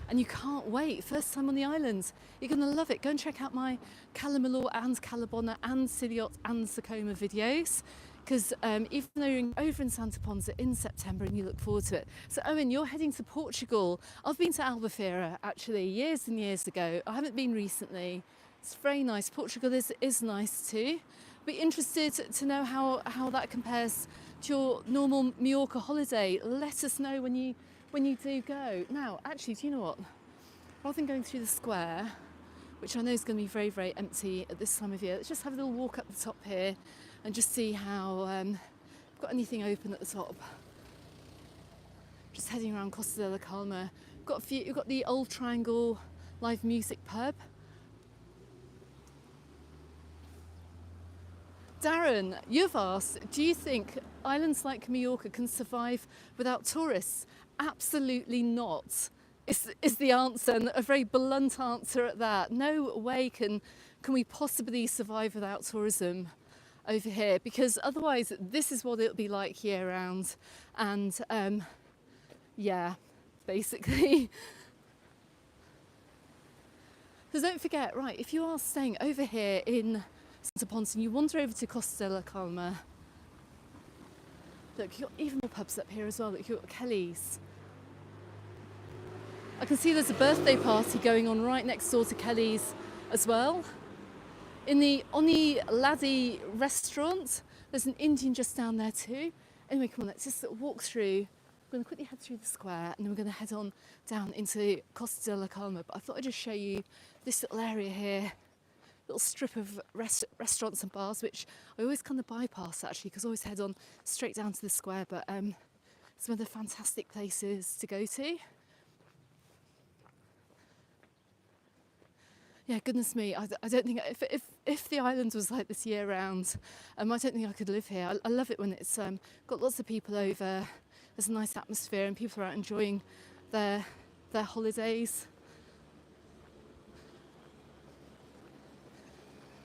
and you can't wait. First time on the islands. You're going to love it. Go and check out my Calma and Calabona and Siliot and Sakoma videos, because even though you're over in Santa Ponsa in September and you look forward to it. So Owen, you're heading to Portugal. I've been to Albufeira actually years and years ago. I haven't been recently. It's very nice. Portugal is nice too. Be interested to know how that compares to your normal Mallorca holiday. Let us know when you do go. Now, actually, do you know what? Rather than going through the square, which I know is going to be very, very empty at this time of year, let's just have a little walk up the top here and just see how we've got anything open at the top. Just heading around Costa de la Calma. You've got the Old Triangle live music pub. Darren, you've asked, do you think islands like Majorca can survive without tourists? Absolutely not, is the answer, and a very blunt answer at that. No way can we possibly survive without tourism over here, because otherwise this is what it'll be like year round. And yeah, basically. So don't forget, right, if you are staying over here in Santa Ponsa and you wander over to Costa de la Calma, look, you've got even more pubs up here as well. Look, you've got Kelly's. I can see there's a birthday party going on right next door to Kelly's as well. In the Oni Laddie restaurant, there's an Indian just down there too. Anyway, come on, let's just walk through. We're going to quickly head through the square and then we're going to head on down into Costa de la Calma. But I thought I'd just show you this little area here, little strip of restaurants and bars, which I always kind of bypass actually, because I always head on straight down to the square. But some of the fantastic places to go to. Yeah, goodness me, I don't think, if the island was like this year round, I don't think I could live here. I love it when it's got lots of people over, there's a nice atmosphere and people are out enjoying their holidays.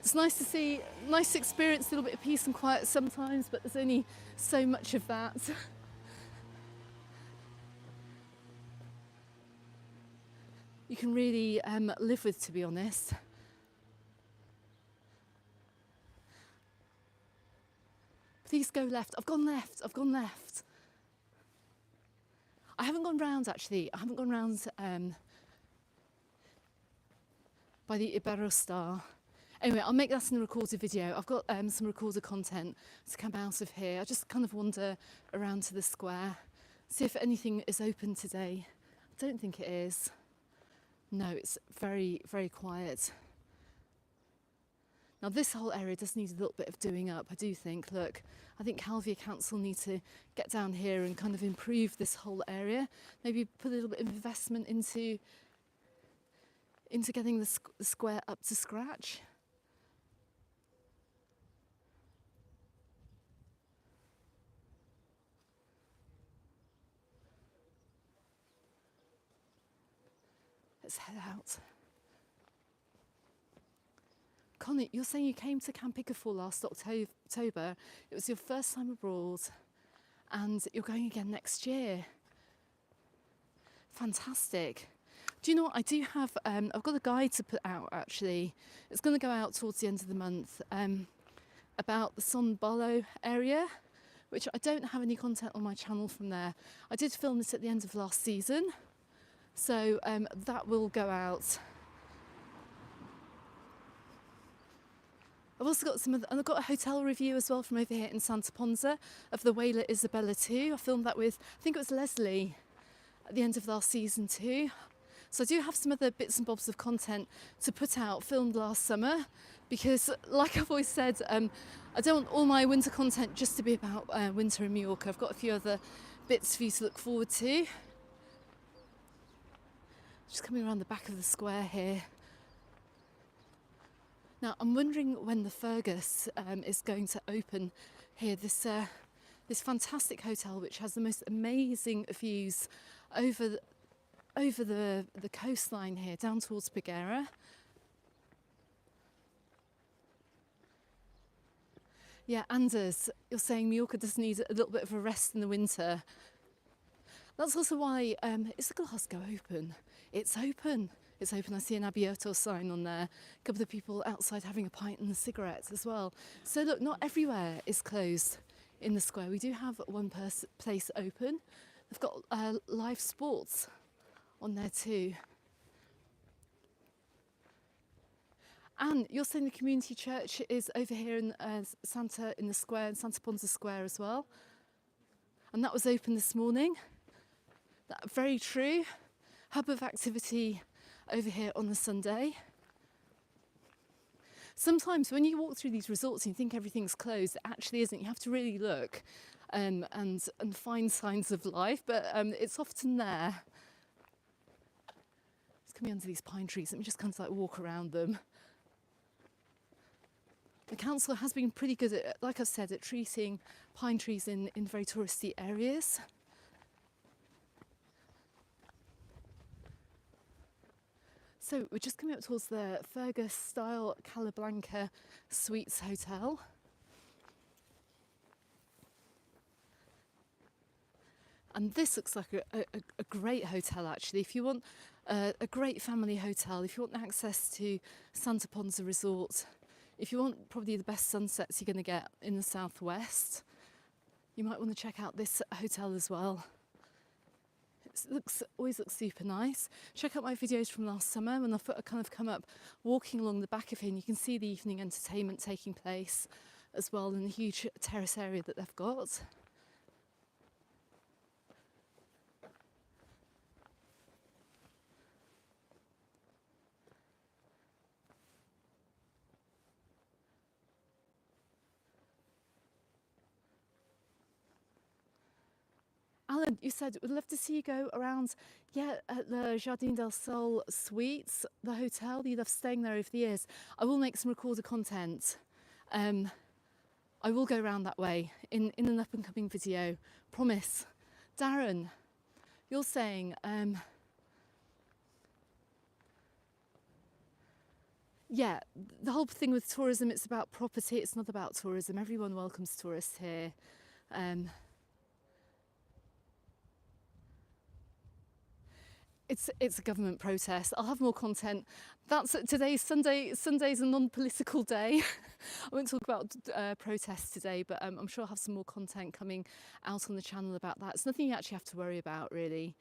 It's nice to see, nice to experience a little bit of peace and quiet sometimes, but there's only so much of that. You can really live with, to be honest. Please go left. I've gone left. I haven't gone round actually. I haven't gone round by the Ibero Star. Anyway, I'll make that in a recorded video. I've got some recorded content to come out of here. I just kind of wander around to the square, see if anything is open today. I don't think it is. No, it's very, very quiet. Now this whole area does need a little bit of doing up, I do think. Look, I think Calvia Council need to get down here and kind of improve this whole area. Maybe put a little bit of investment into getting the square up to scratch. Let's head out. Connie, you're saying you came to Camp Icaful last October. It was your first time abroad and you're going again next year. Fantastic. Do you know what? I do have, I've got a guide to put out actually. It's going to go out towards the end of the month about the Son Barlow area, which I don't have any content on my channel from there. I did film this at the end of last season. So that will go out. I've also got and I've got a hotel review as well from over here in Santa Ponsa of the whaler Isabella too. I filmed that with, I think it was Leslie at the end of last season too. So I do have some other bits and bobs of content to put out, filmed last summer, because like I've always said, I don't want all my winter content just to be about winter in Mallorca. I've got a few other bits for you to look forward to. Just coming around the back of the square here. Now I'm wondering when the Fergus is going to open here. This fantastic hotel which has the most amazing views over the coastline here down towards Peguera. Yeah, Anders, you're saying Mallorca does need a little bit of a rest in the winter. That's also why is the Glasgow open? It's open. It's open. I see an Abierto sign on there. A couple of people outside having a pint and a cigarette as well. So look, not everywhere is closed in the square. We do have one place open. They've got live sports on there too. And you're saying the community church is over here in the square, in Santa Ponsa Square as well. And that was open this morning. Very true. Hub of activity over here on the Sunday. Sometimes when you walk through these resorts and you think everything's closed, it actually isn't. You have to really look and find signs of life, but it's often there. It's coming under these pine trees. Let me just kind of like walk around them. The council has been pretty good at, like I've said, at treating pine trees in very touristy areas. So we're just coming up towards the Fergus style Calablanca Suites Hotel. And this looks like a great hotel actually. If you want a great family hotel, if you want access to Santa Ponsa Resort, if you want probably the best sunsets you're going to get in the southwest, you might want to check out this hotel as well. It always looks super nice. Check out my videos from last summer when I kind of come up walking along the back of here and you can see the evening entertainment taking place as well in the huge terrace area that they've got. Alan, you said we'd love to see you go around, at the Jardin del Sol Suites, the hotel. You love staying there over the years. I will make some recorded content. I will go around that way in an up and coming video. Promise. Darren, you're saying, the whole thing with tourism, it's about property. It's not about tourism. Everyone welcomes tourists here. It's a government protest. I'll have more content. That's today's Sunday. Sunday's a non-political day. I won't talk about protests today, but I'm sure I'll have some more content coming out on the channel about that. It's nothing you actually have to worry about, really.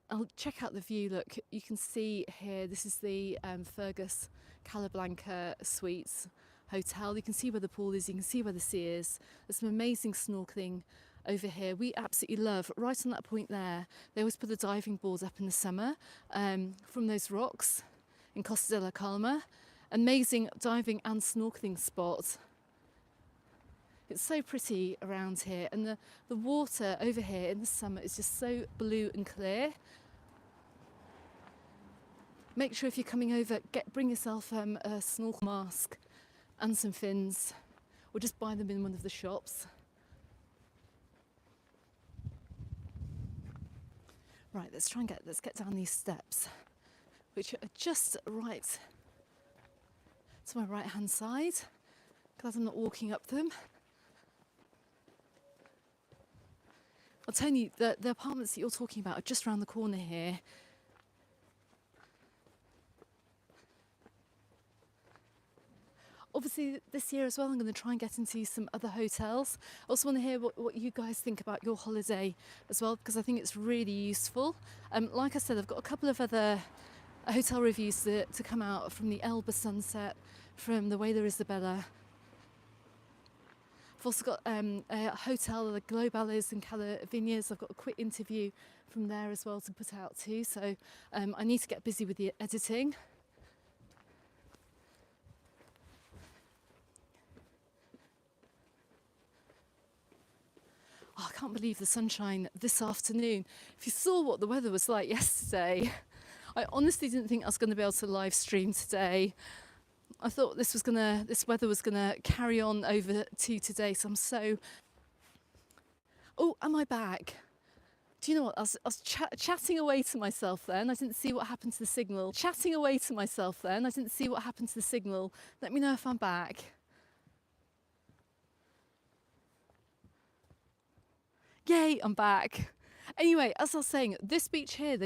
I'll check out the view. Look, you can see here, this is the Fergus Calablanca Suites Hotel. You can see where the pool is, you can see where the sea is. There's some amazing snorkeling over here. We absolutely love, right on that point there, they always put a diving board up in the summer from those rocks in Costa de la Calma. Amazing diving and snorkeling spot. It's so pretty around here, and the water over here in the summer is just so blue and clear. Make sure if you're coming over, bring yourself a snorkel mask and some fins, or just buy them in one of the shops. Right, let's get down these steps, which are just right to my right hand side. Glad I'm not walking up them. I'll tell you, the apartments that you're talking about are just around the corner here. Obviously this year as well, I'm going to try and get into some other hotels. I also want to hear what you guys think about your holiday as well, because I think it's really useful. Like I said, I've got a couple of other hotel reviews to come out from the Elba sunset, from the Whaler Isabella. I've also got a hotel, the Globales in Calavinas. I've got a quick interview from there as well to put out too. So I need to get busy with the editing. Oh, I can't believe the sunshine this afternoon. If you saw what the weather was like yesterday, I honestly didn't think I was going to be able to live stream today. I thought this weather was gonna carry on over to today. So I'm so. Oh, am I back? Do you know what? I was chatting away to myself then. I didn't see what happened to the signal. Chatting away to myself then. I didn't see what happened to the signal. Let me know if I'm back. Yay, I'm back. Anyway, as I was saying, this beach here,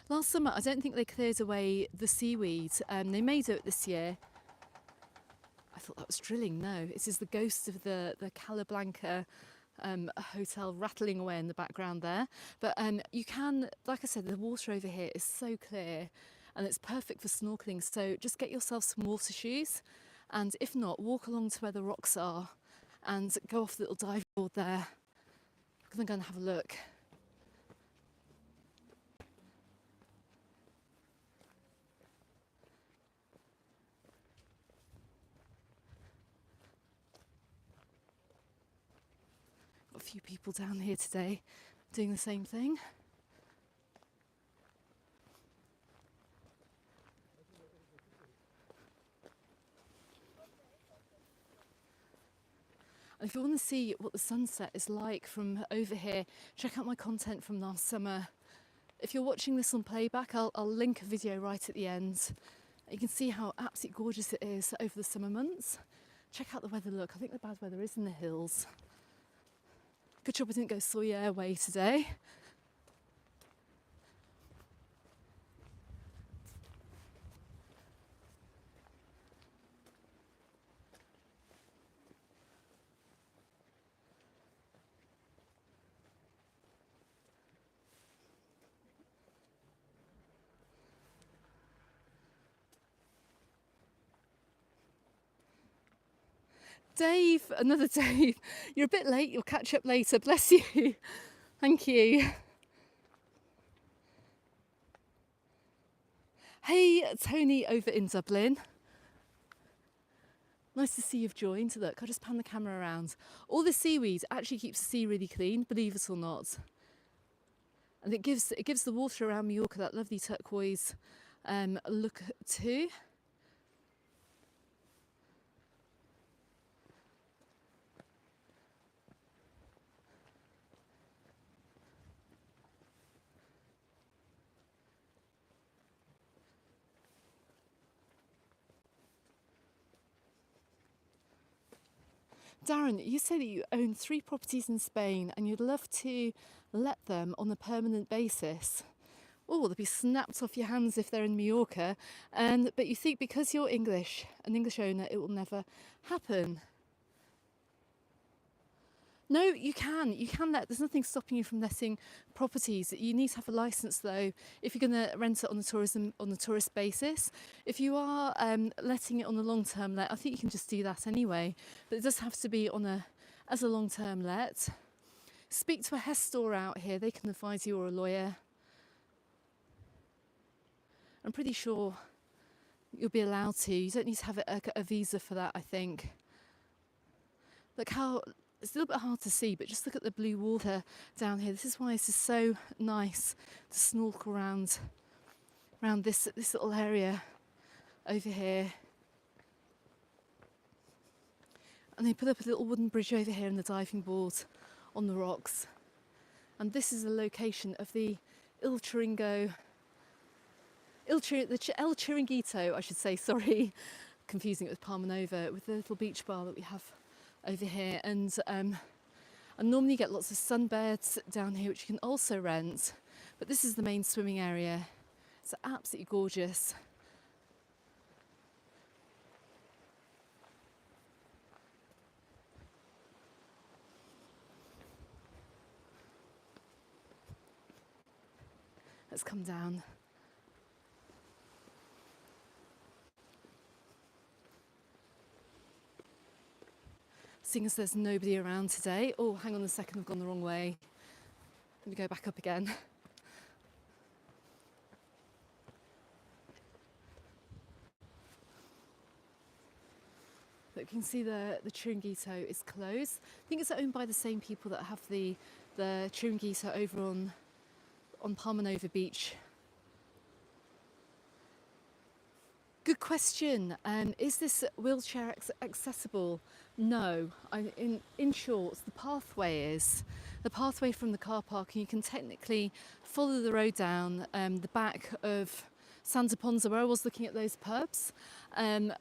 last summer, I don't think they cleared away the seaweed. They may do it this year. I thought that was drilling. No, it is the ghost of the Calablanca hotel rattling away in the background there. But you can, like I said, the water over here is so clear and it's perfect for snorkeling. So just get yourself some water shoes, and if not, walk along to where the rocks are and go off the little dive board there. I'm going to go and have a look. Got a few people down here today doing the same thing. And if you want to see what the sunset is like from over here, check out my content from last summer. If you're watching this on playback, I'll link a video right at the end. You can see how absolutely gorgeous it is over the summer months. Check out the weather. Look, I think the bad weather is in the hills. Good job I didn't go Sawyer way today. Dave, another Dave. You're a bit late, you'll catch up later. Bless you. Thank you. Hey, Tony over in Dublin. Nice to see you've joined. Look, I'll just pan the camera around. All the seaweed actually keeps the sea really clean, believe it or not. And it gives the water around Mallorca that lovely turquoise look too. Darren, you say that you own 3 properties in Spain and you'd love to let them on a permanent basis. Oh, they'll be snapped off your hands if they're in Mallorca. But you think because you're English, an English owner, it will never happen. No, you can let, there's nothing stopping you from letting properties. You need to have a licence though if you're going to rent it on a tourist basis. If you are letting it on a long-term let, I think you can just do that anyway, but it does have to be as a long-term let. Speak to a Hess store out here, they can advise you, or a lawyer. I'm pretty sure you'll be allowed to. You don't need to have a visa for that, I think. Look how it's a little bit hard to see, but just look at the blue water down here. This is why this is so nice to snorkel around this little area over here. And they put up a little wooden bridge over here and the diving board on the rocks. And this is the location of the El Chiringuito, I should say, sorry, confusing it with Palma Nova, with the little beach bar that we have over here. And I normally get lots of sunbeds down here, which you can also rent. But this is the main swimming area. It's absolutely gorgeous. Let's come down. Seeing as there's nobody around today. Oh, hang on a second, I've gone the wrong way. Let me go back up again. Look, you can see the Chiringuito is closed. I think it's owned by the same people that have the Chiringuito over on Palma Nova Beach. Good question. Is this wheelchair accessible? No. In short, the pathway is the pathway from the car park, and you can technically follow the road down the back of Santa Ponsa, where I was looking at those pubs.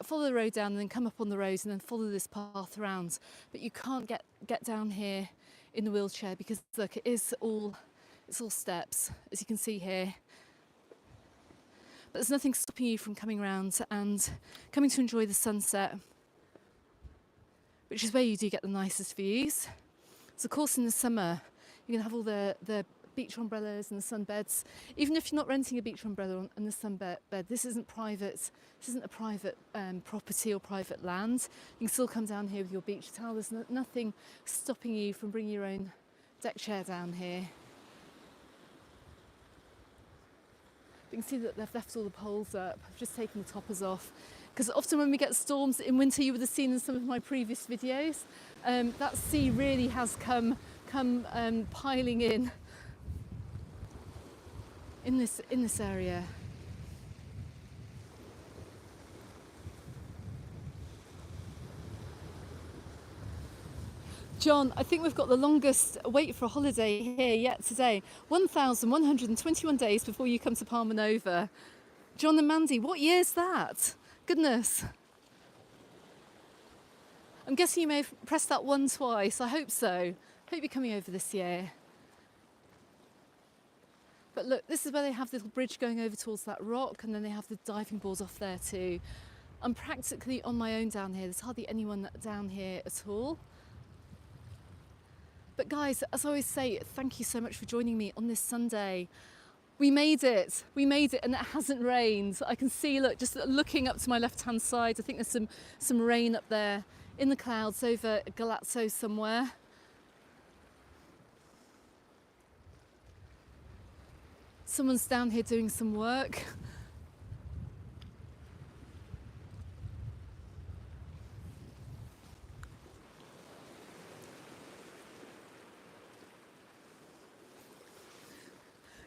Follow the road down and then come up on the road and then follow this path around. But you can't get down here in the wheelchair because look, it's all steps, as you can see here. But there's nothing stopping you from coming around and coming to enjoy the sunset, which is where you do get the nicest views. So of course in the summer you can have all the beach umbrellas and the sunbeds. Even if you're not renting a beach umbrella and the sunbed, this isn't private. This isn't a private property or private land. You can still come down here with your beach towel. There's nothing stopping you from bringing your own deck chair down here. You can see that they've left all the poles up. I've just taken the toppers off. Because often when we get storms in winter, you would have seen in some of my previous videos, that sea really has come piling in this area. John, I think we've got the longest wait for a holiday here yet today. 1,121 days before you come to Palma Nova. John and Mandy, what year's that? Goodness. I'm guessing you may have pressed that one twice. I hope so. Hope you're coming over this year. But look, this is where they have the little bridge going over towards that rock, and then they have the diving board off there too. I'm practically on my own down here. There's hardly anyone down here at all. But guys, as I always say, thank you so much for joining me on this Sunday. We made it, and it hasn't rained. I can see, look, just looking up to my left-hand side, I think there's some rain up there in the clouds over Galazzo somewhere. Someone's down here doing some work.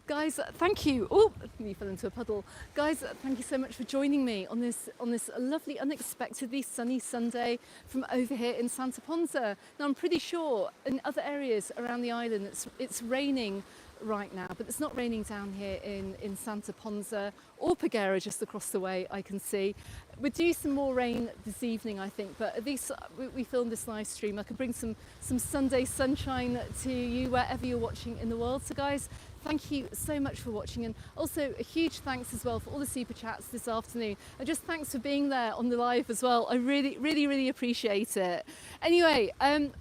Guys, thank you. Oh, you fell into a puddle. Guys, thank you so much for joining me on this lovely, unexpectedly sunny Sunday from over here in Santa Ponsa. Now, I'm pretty sure in other areas around the island it's raining right now, but it's not raining down here in Santa Ponsa or Pagera, just across the way I can see. We're due some more rain this evening, I think, but at least we filmed this live stream. I can bring some Sunday sunshine to you wherever you're watching in the world. So guys, thank you so much for watching, and also a huge thanks as well for all the super chats this afternoon, and just thanks for being there on the live as well. I really appreciate it. Anyway,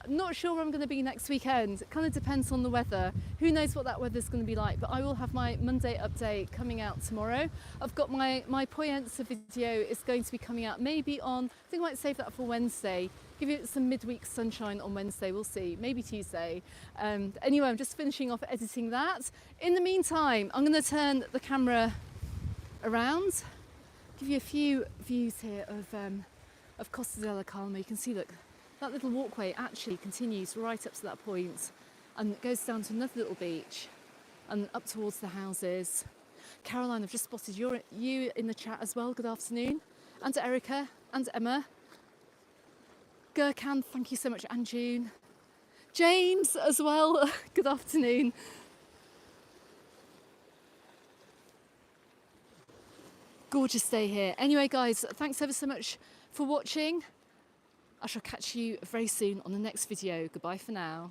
not sure where I'm going to be next weekend. It kind of depends on the weather. Who knows what that weather's going to be like, but I will have my Monday update coming out tomorrow. I've got my Poyensa video is going to be coming out maybe on, I think I might save that for Wednesday. Give you some midweek sunshine on Wednesday, we'll see, maybe Tuesday. Anyway, I'm just finishing off editing that. In the meantime, I'm going to turn the camera around, give you a few views here of Costa della Calma. You can see, look, that little walkway actually continues right up to that point, and it goes down to another little beach and up towards the houses. Caroline, I've just spotted you in the chat as well. Good afternoon. And Erica and Emma. Gurkan, thank you so much, and June. James as well, good afternoon. Gorgeous day here. Anyway guys, thanks ever so much for watching. I shall catch you very soon on the next video. Goodbye for now.